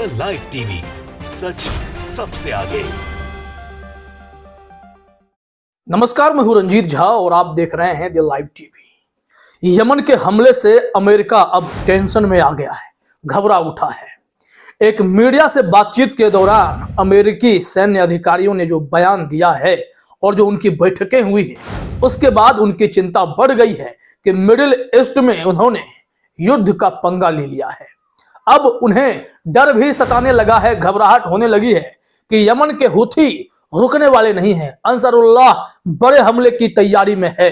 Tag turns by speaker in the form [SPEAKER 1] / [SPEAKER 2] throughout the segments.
[SPEAKER 1] The live TV, सच सबसे आगे।
[SPEAKER 2] नमस्कार, मैं हूं रंजीत झा और आप देख रहे हैं द लाइव टीवी। यमन के हमले से अमेरिका अब टेंशन में आ गया है, घबरा उठा है। एक मीडिया से बातचीत के दौरान अमेरिकी सैन्य अधिकारियों ने जो बयान दिया है और जो उनकी बैठकें हुई है, उसके बाद उनकी चिंता बढ़ गई है कि मिडिल ईस्ट में उन्होंने युद्ध का पंगा ले लिया है। अब उन्हें डर भी सताने लगा है, घबराहट होने लगी है कि यमन के हुथी रुकने वाले नहीं हैं। अंसारुल्लाह बड़े हमले की तैयारी में है।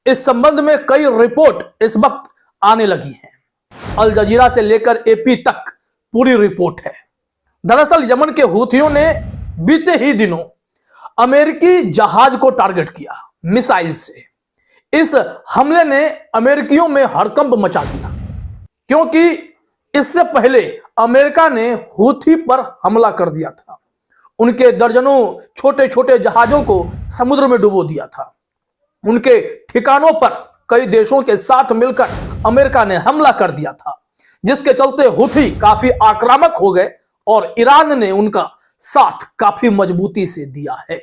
[SPEAKER 2] इस संबंध में कई रिपोर्ट इस वक्त आने लगी हैं। अल जजीरा से लेकर एपी तक पूरी रिपोर्ट है। दरअसल यमन के हुथियों ने बीते ही दिनों अमेरिकी जहाज को टारगेट किया मिसाइल से। इस हमले ने अमेरिकियों में हड़कंप मचा दिया, क्योंकि इससे पहले अमेरिका ने हुथी पर हमला कर दिया था। उनके दर्जनों छोटे छोटे जहाजों को समुद्र में डुबो दिया था। उनके ठिकानों पर कई देशों के साथ मिलकर अमेरिका ने हमला कर दिया था, जिसके चलते हुथी काफी आक्रामक हो गए और ईरान ने उनका साथ काफी मजबूती से दिया है।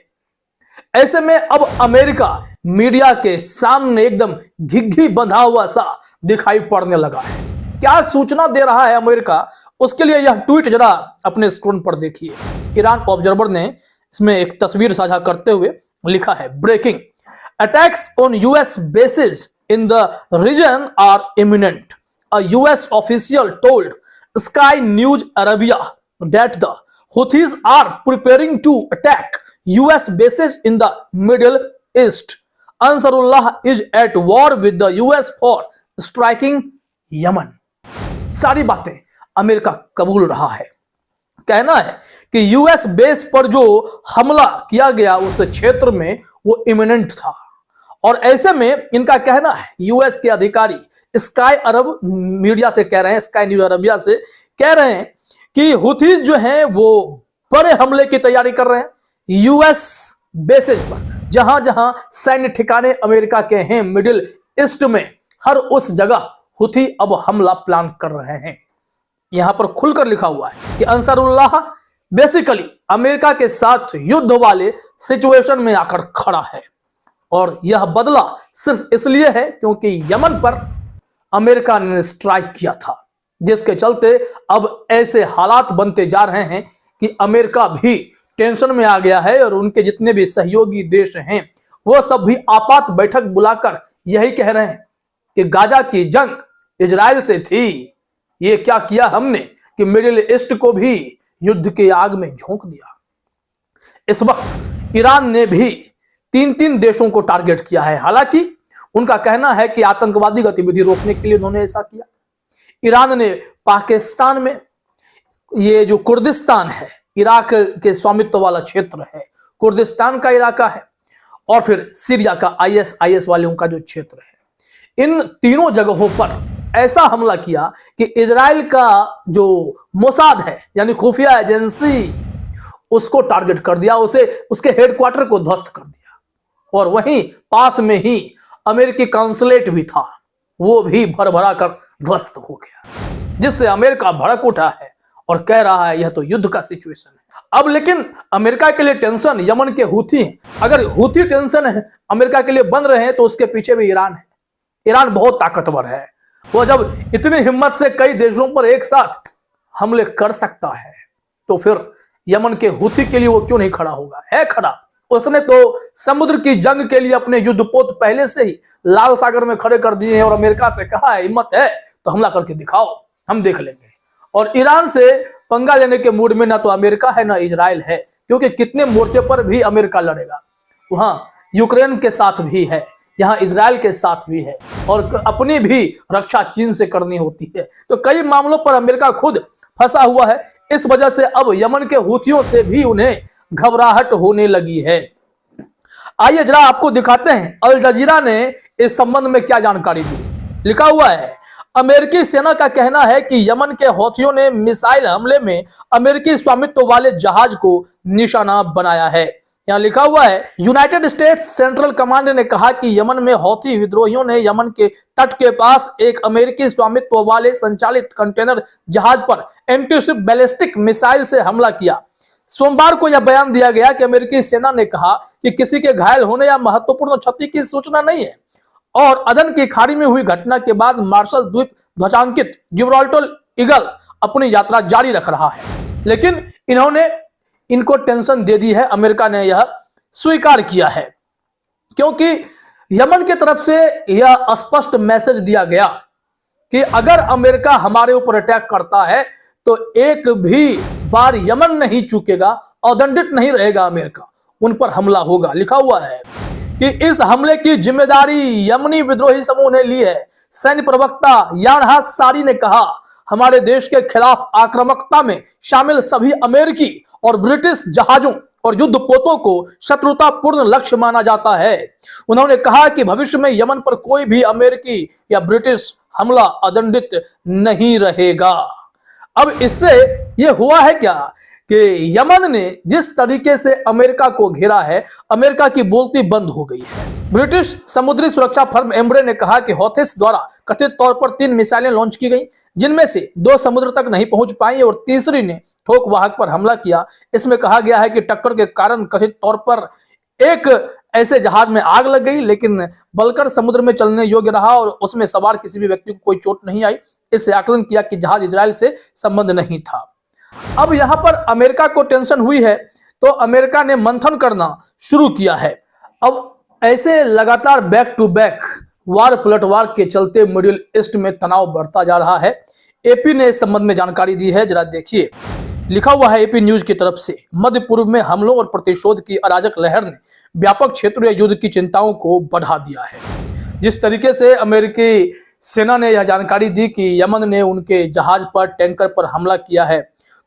[SPEAKER 2] ऐसे में अब अमेरिका मीडिया के सामने एकदम घिघी बंधा हुआ सा दिखाई पड़ने लगा है। क्या सूचना दे रहा है अमेरिका, उसके लिए यह ट्वीट जरा अपने स्क्रीन पर देखिए। ईरान ऑब्जर्वर ने इसमें एक तस्वीर साझा करते हुए लिखा है, breaking attacks on US bases in the region are imminent. A US official told Sky News Arabia that the Houthis are preparing to attack US bases in the Middle East. Ansarullah is at war with the US for striking Yemen. सारी बातें America कबूल रहा है। कहना है कि US base पर जो हमला किया गया उस क्षेत्र में वो इमिनेंट था, और ऐसे में इनका कहना है, यूएस के अधिकारी स्काई अरब मीडिया से कह रहे हैं, स्काई न्यूज अरबिया से कह रहे हैं कि हुथीज जो हैं वो बड़े हमले की तैयारी कर रहे हैं यूएस बेसेस पर। जहां जहां सैन्य ठिकाने अमेरिका के हैं मिडिल ईस्ट में, हर उस जगह हुथी अब हमला प्लान कर रहे हैं। यहां पर खुलकर लिखा हुआ है कि अंसारुल्लाह बेसिकली अमेरिका के साथ युद्ध वाले सिचुएशन में आकर खड़ा है, और यह बदला सिर्फ इसलिए है क्योंकि यमन पर अमेरिका ने स्ट्राइक किया था, जिसके चलते अब ऐसे हालात बनते जा रहे हैं कि अमेरिका भी टेंशन में आ गया है, और उनके जितने भी सहयोगी देश हैं वो सब भी आपात बैठक बुलाकर यही कह रहे हैं कि गाजा की जंग इजराइल से थी, ये क्या किया हमने कि मिडिल ईस्ट को भी युद्ध के आग में झोंक दिया। इस वक्त ईरान ने भी 3-3 देशों को टारगेट किया है। हालांकि उनका कहना है कि आतंकवादी गतिविधि रोकने के लिए उन्होंने ऐसा किया। ईरान ने पाकिस्तान में ये जो कुर्दिस्तान है, इराक के स्वामित्व वाला क्षेत्र है, कुर्दिस्तान का इलाका है, और फिर सीरिया का आईएस वालों का जो क्षेत्र है, इन तीनों जगहों पर ऐसा हमला किया कि इजराइल का जो मोसाद है यानी खुफिया एजेंसी, उसको टारगेट कर दिया, उसे उसके हेडक्वार्टर को ध्वस्त कर दिया। और वहीं पास में ही अमेरिकी काउंसलेट भी था, वो भी भरभरा कर ध्वस्त हो गया, जिससे अमेरिका भड़क उठा है और कह रहा है यह तो युद्ध का सिचुएशन है। अब लेकिन अमेरिका के लिए टेंशन यमन के हुथी हैं। अगर हुथी टेंशन है अमेरिका के लिए बन रहे हैं तो उसके पीछे भी ईरान है। ईरान बहुत ताकतवर है, वो जब इतनी हिम्मत से कई देशों पर एक साथ हमले कर सकता है तो फिर यमन के हुथी के लिए वो क्यों नहीं खड़ा होगा? है खड़ा। उसने तो समुद्र की जंग के लिए अपने युद्धपोत पहले से ही लाल सागर में खड़े कर दिए हैं और अमेरिका से कहा है हिम्मत है तो हमला करके दिखाओ, हम देख लेंगे। और ईरान से पंगा लेने के मूड में ना तो अमेरिका है ना इजराइल है, क्योंकि कितने मोर्चे पर भी अमेरिका लड़ेगा। वहां यूक्रेन के साथ भी है, यहाँ इजराइल के साथ भी है, और अपनी भी रक्षा चीन से करनी होती है। तो कई मामलों पर अमेरिका खुद फंसा हुआ है। इस वजह से अब यमन के हुथियों से भी उन्हें घबराहट होने लगी है। आइए जरा आपको दिखाते हैं अल जजीरा ने इस संबंध में क्या जानकारी दी। लिखा हुआ है, अमेरिकी सेना का कहना है कि यमन के हौथियों ने मिसाइल हमले में अमेरिकी स्वामित्व वाले जहाज को निशाना बनाया है। यहाँ लिखा हुआ है, यूनाइटेड स्टेट्स सेंट्रल कमांड ने कहा कि यमन में हौथी विद्रोहियों ने यमन के तट के पास एक अमेरिकी स्वामित्व वाले संचालित कंटेनर जहाज पर एंटीशिप बैलिस्टिक मिसाइल से हमला किया। सोमवार को यह बयान दिया गया कि अमेरिकी सेना ने कहा कि किसी के घायल होने या महत्वपूर्ण क्षति की सूचना नहीं है और अदन की खाड़ी में हुई घटना के बाद मार्शल द्वीप ध्वजांकित जिब्राल्टर ईगल अपनी यात्रा जारी रख रहा है। लेकिन इनको टेंशन दे दी है, अमेरिका ने यह स्वीकार किया है, क्योंकि यमन की तरफ से यह स्पष्ट मैसेज दिया गया कि अगर अमेरिका हमारे ऊपर अटैक करता है तो एक भी बार यमन नहीं चूकेगा, अदंडित नहीं रहेगा, अमेरिका उन पर हमला होगा। लिखा हुआ है कि इस हमले की जिम्मेदारी यमनी विद्रोही समूह ने ली है। सैन्य प्रवक्ता यानहा सारी ने कहा, हमारे देश के खिलाफ आक्रामकता में शामिल सभी अमेरिकी और ब्रिटिश जहाजों और युद्धपोतों को शत्रुतापूर्ण लक्ष्य माना जाता है। उन्होंने कहा कि भविष्य में यमन पर कोई भी अमेरिकी या ब्रिटिश हमला अदंडित नहीं रहेगा। अब इससे यह हुआ है क्या कि यमन ने जिस तरीके से अमेरिका को घेरा है, अमेरिका की बोलती बंद हो गई है। ब्रिटिश समुद्री सुरक्षा फर्म एम्ब्रे ने कहा कि हौथिस द्वारा कथित तौर पर 3 मिसाइलें लॉन्च की गई, जिनमें से 2 समुद्र तक नहीं पहुंच पाई और तीसरी ने ठोक वाहक पर हमला किया। इसमें कहा गया है कि टक्कर के कारण कथित तौर पर एक ऐसे जहाज में आग लग गई, लेकिन बलकर समुद्र में चलने योग्य रहा और उसमें सवार किसी भी व्यक्ति को कोई चोट नहीं आई। इससे आकलन किया कि जहाज इजराइल से संबंध नहीं था। अब यहां पर अमेरिका को टेंशन हुई है तो अमेरिका ने मंथन करना शुरू किया है। अब ऐसे लगातार बैक टू बैक वार पलटवार के चलते मिडिल ईस्ट में तनाव बढ़ता जा रहा है। एपी ने इस संबंध में जानकारी दी है, जरा देखिए। लिखा हुआ है एपी न्यूज की तरफ से, मध्य पूर्व में हमलों और प्रतिशोध की अराजक लहर ने व्यापक क्षेत्रीय युद्ध की चिंताओं को बढ़ा दिया है। जिस तरीके से अमेरिकी सेना ने यह जानकारी दी कि यमन ने उनके जहाज पर, टैंकर पर हमला किया है,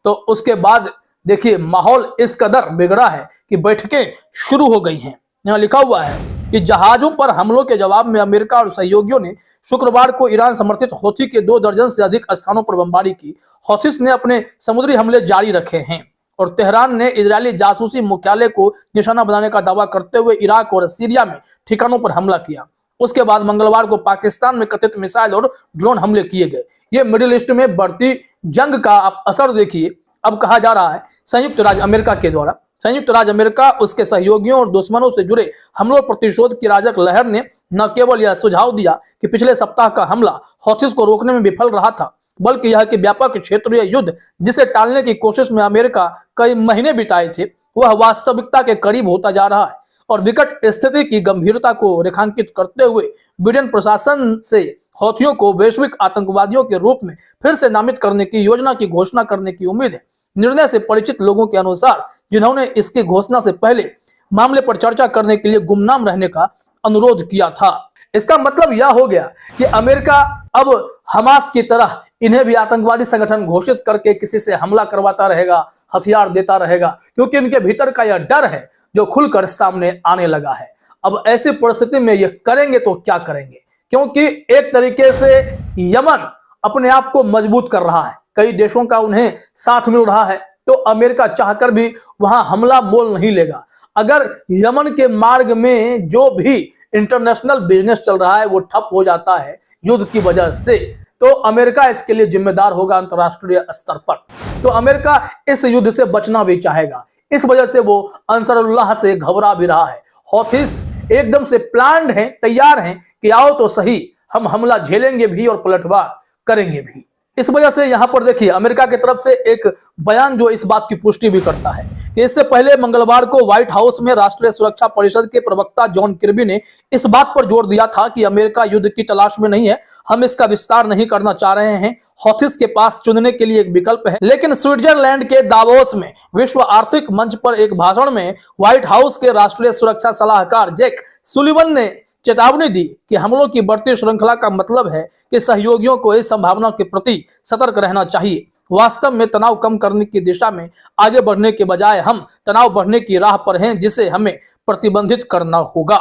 [SPEAKER 2] तो उसके बाद देखिए माहौल इस कदर बिगड़ा है कि बैठकें शुरू हो गई हैं। यहाँ लिखा हुआ है कि जहाजों पर हमलों के जवाब में अमेरिका और सहयोगियों ने शुक्रवार को ईरान समर्थित हौथी के 2 दर्जन से अधिक स्थानों पर बमबारी की। हौथिस ने अपने समुद्री हमले जारी रखे हैं और तेहरान ने इजरायली जासूसी मुख्यालय को निशाना बनाने का दावा करते हुए इराक और सीरिया में ठिकानों पर हमला किया। उसके बाद मंगलवार को पाकिस्तान में कथित मिसाइल और ड्रोन हमले किए गए। ये मिडिल ईस्ट में बढ़ती जंग का आप असर देखिए। अब कहा जा रहा है संयुक्त राज्य अमेरिका के द्वारा, संयुक्त राज्य अमेरिका उसके सहयोगियों और दुश्मनों से जुड़े हमलों और प्रतिशोध की राजक लहर ने न केवल यह सुझाव दिया कि पिछले सप्ताह का हमला हौथिस को रोकने में विफल रहा था, बल्कि यह कि व्यापक क्षेत्रीय युद्ध जिसे टालने की कोशिश में अमेरिका कई महीने बिताए थे, वह वास्तविकता के करीब होता जा रहा है। और विकट स्थिति की गंभीरता को रेखांकित करते हुए बिडेन प्रशासन से हौथियों को वैश्विक आतंकवादियों के रूप में फिर से नामित करने की योजना की घोषणा करने की उम्मीद है। निर्णय से परिचित लोगों के अनुसार, जिन्होंने इसकी घोषणा से पहले मामले पर चर्चा करने के लिए गुमनाम रहने का अनुरोध किया था, इसका मतलब यह हो गया कि अमेरिका अब हमास की तरह इन्हें भी आतंकवादी संगठन घोषित करके किसी से हमला करवाता रहेगा, हथियार देता रहेगा, क्योंकि इनके भीतर का यह डर है जो खुलकर सामने आने लगा है। अब ऐसी परिस्थिति में ये करेंगे तो क्या करेंगे, क्योंकि एक तरीके से यमन अपने आप को मजबूत कर रहा है, कई देशों का उन्हें साथ मिल रहा है, तो अमेरिका चाहकर भी वहां हमला मोल नहीं लेगा। अगर यमन के मार्ग में जो भी इंटरनेशनल बिजनेस चल रहा है वो ठप हो जाता है युद्ध की वजह से, तो अमेरिका इसके लिए जिम्मेदार होगा अंतरराष्ट्रीय स्तर पर। तो अमेरिका इस युद्ध से बचना भी चाहेगा, इस वजह से वो अंसरुल्लाह से घबरा भी रहा है। हौथिस एकदम से प्लान्ड हैं, तैयार हैं कि आओ तो सही, हम हमला झेलेंगे भी और पलटवार करेंगे भी। इस वजह से यहां पर देखिए अमेरिका की तरफ से एक बयान जो इस बात की पुष्टि भी करता है कि इससे पहले मंगलवार को व्हाइट हाउस में राष्ट्रीय सुरक्षा परिषद के प्रवक्ता जॉन किर्बी ने इस बात पर जोर दिया था कि अमेरिका युद्ध की तलाश में नहीं है, हम इसका विस्तार नहीं करना चाह रहे हैं, हौथिस के पास चुनने के लिए एक विकल्प है। लेकिन स्विट्जरलैंड के दावोस में विश्व आर्थिक मंच पर एक भाषण में व्हाइट हाउस के राष्ट्रीय सुरक्षा सलाहकार जैक सुलिवन ने चेतावनी दी कि हमलों की बढ़ती श्रृंखला का मतलब है कि सहयोगियों को इस संभावना के प्रति सतर्क रहना चाहिए। वास्तव में तनाव कम करने की दिशा में आगे बढ़ने के बजाय हम तनाव बढ़ने की राह पर हैं, जिसे हमें प्रतिबंधित करना होगा।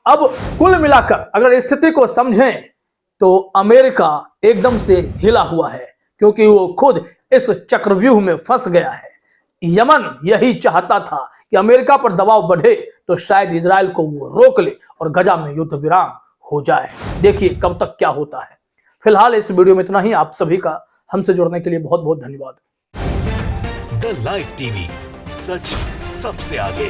[SPEAKER 2] अब कुल मिलाकर अगर स्थिति को समझें तो अमेरिका एकदम से हिला हुआ है, क्योंकि वो खुद इस चक्रव्यूह में फंस गया है। यमन यही चाहता था कि अमेरिका पर दबाव बढ़े तो शायद इजराइल को वो रोक ले और गजा में युद्ध विराम हो जाए। देखिए कब तक क्या होता है। फिलहाल इस वीडियो में इतना ही। आप सभी का हमसे जुड़ने के लिए बहुत बहुत धन्यवाद।
[SPEAKER 1] द लाइव टीवी, सच सबसे आगे।